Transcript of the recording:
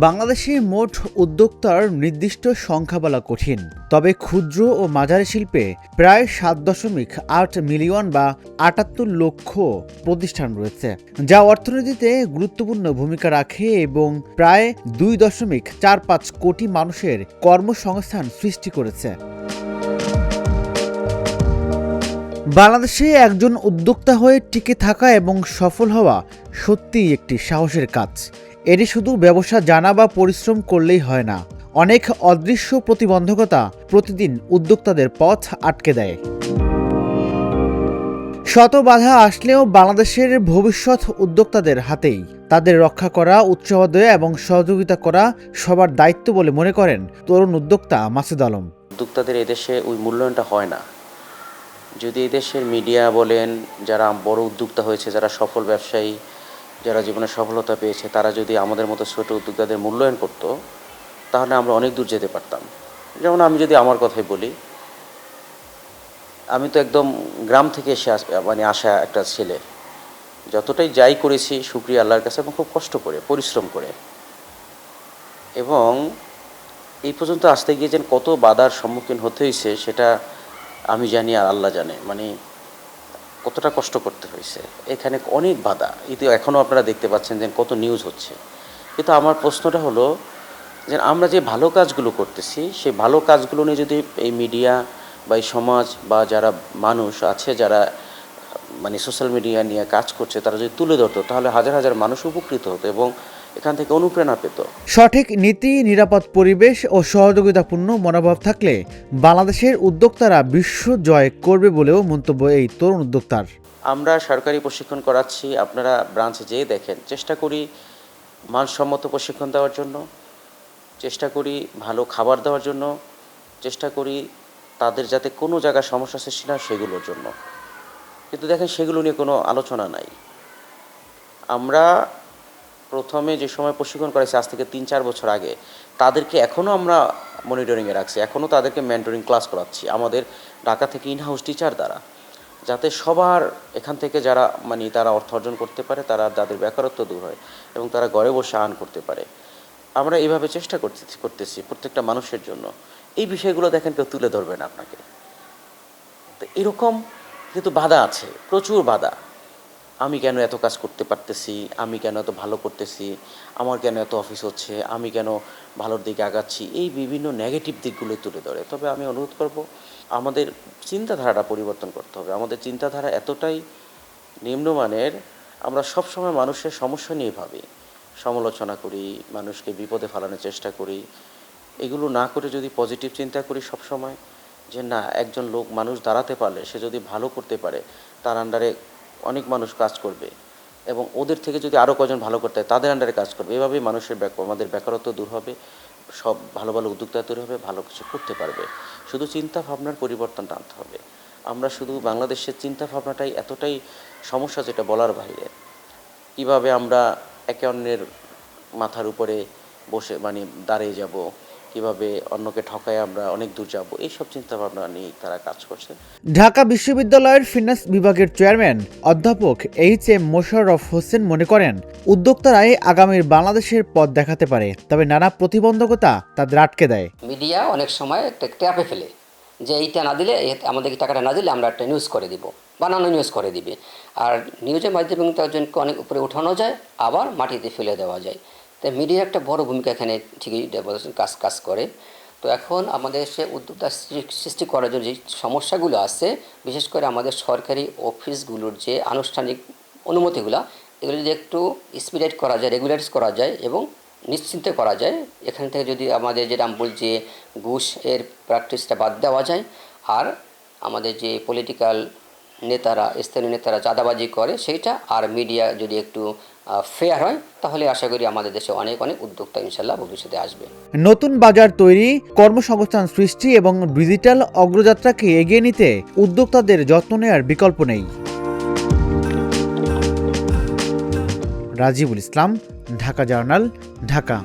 বাংলাদেশে মোট উদ্যোক্তার নির্দিষ্ট সংখ্যা বলা কঠিন, তবে ক্ষুদ্র ও মাঝারি শিল্পে প্রায় 7.8 মিলিয়ন বা 78 লক্ষ প্রতিষ্ঠান রয়েছে, যা অর্থনীতিতে গুরুত্বপূর্ণ ভূমিকা রাখে এবং প্রায় 2.45 কোটি মানুষের কর্মসংস্থান সৃষ্টি করেছে। বাংলাদেশে একজন উদ্যোক্তা হয়ে টিকে থাকা এবং সফল হওয়া সত্যিই একটি সাহসের কাজ। এটি শুধু ব্যবসা জানা বা পরিশ্রম করলেই হয় না, অনেক অদৃশ্য প্রতিবন্ধকতা প্রতিদিন উদ্যোক্তাদের পথ আটকে দেয়। শত বাধা আসলেও বাংলাদেশের ভবিষ্যৎ উদ্যোক্তাদের হাতেই। তাদের রক্ষা করা, উৎসাহ দেওয়া এবং সহযোগিতা করা সবার দায়িত্ব বলে মনে করেন তরুণ উদ্যোক্তা মাসুদ আলম। উদ্যোক্তাদের এদেশে ওই মূল্যায়নটা হয় না। যদি এদেশের মিডিয়া বলেন, যারা বড় উদ্যোক্তা হয়েছে, যারা সফল ব্যবসায়ী, যারা জীবনে সফলতা পেয়েছে, তারা যদি আমাদের মতো ছোট উদ্যোক্তাদের মূল্যায়ন করত, তাহলে আমরা অনেক দূর যেতে পারতাম। যেমন আমি যদি আমার কথাই বলি, আমি তো একদম গ্রাম থেকে আসা একটা ছেলে। যতটাই যাই করেছি শুকরিয়া আল্লাহর কাছে, এবং খুব কষ্ট করে পরিশ্রম করে, এবং এই পর্যন্ত আসতে গিয়ে যেন কত বাধার সম্মুখীন হতে হয়েছে সেটা আমি জানি আর আল্লাহ জানে। মানে কতটা কষ্ট করতে হয়েছে, এখানে অনেক বাধা। এতে এখনও আপনারা দেখতে পাচ্ছেন যে কত নিউজ হচ্ছে। কিন্তু আমার প্রশ্নটা হলো যে আমরা যে ভালো কাজগুলো করতেছি, সেই ভালো কাজগুলো নিয়ে যদি এই মিডিয়া বা এই সমাজ বা যারা মানুষ আছে, যারা সোশ্যাল মিডিয়া নিয়ে কাজ করছে, তারা যদি তুলে ধরতো, তাহলে হাজার হাজার মানুষ উপকৃত হতো এবং এখান থেকে অনুপ্রেরণা পেত। সঠিক নীতি, নিরাপদ পরিবেশ ও সহযোগিতাপূর্ণ মনোভাব থাকলে বাংলাদেশের উদ্যোক্তারা বিশ্ব জয় করবে বলেও মন্তব্য এই তরুণ উদ্যোক্তার। আমরা সরকারি প্রশিক্ষণ করাচ্ছি, আপনারা ব্রাঞ্চে যেয়ে দেখেন। চেষ্টা করি মানসম্মত প্রশিক্ষণ দেওয়ার জন্য, চেষ্টা করি ভালো খাবার দেওয়ার জন্য, চেষ্টা করি তাদের যাতে কোনো জায়গায় সমস্যা সৃষ্টি না সেগুলোর জন্য। কিন্তু দেখেন সেগুলো নিয়ে কোনো আলোচনা নাই। আমরা প্রথমে যে সময় প্রশিক্ষণ করেছি, আজ থেকে 3-4 বছর আগে, তাদেরকে এখনও আমরা মনিটরিংয়ে রাখছি, এখনও তাদেরকে মেন্টরিং ক্লাস করাচ্ছি আমাদের ঢাকা থেকে ইনহাউস টিচার দ্বারা, যাতে সবার এখান থেকে যারা তারা অর্থ অর্জন করতে পারে, তারা যাদের বেকারত্ব দূর হয় এবং তারা ঘরে বসে আর্ন করতে পারে। আমরা এইভাবে চেষ্টা করতেছি প্রত্যেকটা মানুষের জন্য। এই বিষয়গুলো দেখেন কেউ তুলে ধরবে না আপনাকে। তো এরকম কিন্তু বাধা আছে, প্রচুর বাধা। আমি কেন এত কাজ করতে পারতেছি, আমি কেন এত ভালো করতেছি, আমার কেন এত অফিস হচ্ছে, আমি কেন ভালোর দিকে আগাচ্ছি, এই বিভিন্ন নেগেটিভ দিকগুলো তুলে ধরে। তবে আমি অনুরোধ করব, আমাদের চিন্তাধারাটা পরিবর্তন করতে হবে। আমাদের চিন্তাধারা এতটাই নিম্নমানের, আমরা সবসময় মানুষের সমস্যা নিয়ে ভাবি, সমালোচনা করি, মানুষকে বিপদে ফেলানোর চেষ্টা করি। এগুলো না করে যদি পজিটিভ চিন্তা করি সবসময়, যে না, একজন মানুষ দাঁড়াতে পারলে, সে যদি ভালো করতে পারে, তার আন্ডারে অনেক মানুষ কাজ করবে, এবং ওদের থেকে যদি আরও কজন ভালো করতে হয়, তাদের আন্ডারে কাজ করবে। এভাবেই আমাদের বেকারত্ব দূর হবে, সব ভালো ভালো উদ্যোক্তা তৈরি হবে, ভালো কিছু করতে পারবে। শুধু চিন্তা ভাবনার পরিবর্তনটা আনতে হবে। আমরা শুধু বাংলাদেশের চিন্তা ভাবনাটাই এতটাই সমস্যা, যেটা বলার বাইরে। কীভাবে আমরা একে অন্যের মাথার উপরে বসে দাঁড়িয়ে যাব, কিভাবে অন্যকে ঠকায় আমরা অনেক দূর যাব, এইসব চিন্তা ভাবনা নিয়ে তারা কাজ করছে। ঢাকা বিশ্ববিদ্যালয়ের ফিন্যান্স বিভাগের চেয়ারম্যান অধ্যাপক এইচ.এম. মোশাররফ হোসেন মনে করেন, উদ্যোক্তারাই আগামীর বাংলাদেশের পথ দেখাতে পারে, তবে নানা প্রতিবন্ধকতা তাদের আটকে দেয়। মিডিয়া অনেক সময় একটা ট্র্যাপে ফেলে, যে এইটা না দিলে, আমাদেরকে টাকাটা না দিলে আমরা একটা নিউজ করে দিব, বানানো নিউজ করে দিবে। আর নিউজের মাধ্যমে একজনকে অনেক উপরে উঠানো যায়, আবার মাটিতে ফেলে দেওয়া যায়। তাই মিডিয়ার একটা বড় ভূমিকা এখানে ঠিকই কাজ করে। তো এখন আমাদের সে উদ্যোক্তা সৃষ্টি করার জন্য যে সমস্যাগুলো আছে, বিশেষ করে আমাদের সরকারি অফিসগুলোর যে আনুষ্ঠানিক অনুমতিগুলো, এগুলো যদি একটু স্পিডেট করা যায়, রেগুলারাইজ করা যায় এবং নিশ্চিন্তে করা যায়, এখান থেকে যদি আমাদের যেটা আমি বলছি ঘুষ এর প্র্যাকটিসটা বাদ দেওয়া যায়, আর আমাদের যে পলিটিক্যাল নেতারা, স্থানীয় নেতারা চাঁদাবাজি করে সেইটা, আর মিডিয়া যদি একটু ফেয়ার হয়, তাহলে আশা করি আমাদের দেশে অনেক অনেক উদ্যোক্তা ইনশাল্লাহ ভবিষ্যতে আসবে। নতুন বাজার তৈরি, কর্মসংস্থান সৃষ্টি এবং ডিজিটাল অগ্রযাত্রাকে এগিয়ে নিতে উদ্যোক্তাদের যত্ন নেওয়ার বিকল্প নেই। রাজিবুল ইসলাম, ঢাকা জার্নাল, ঢাকা।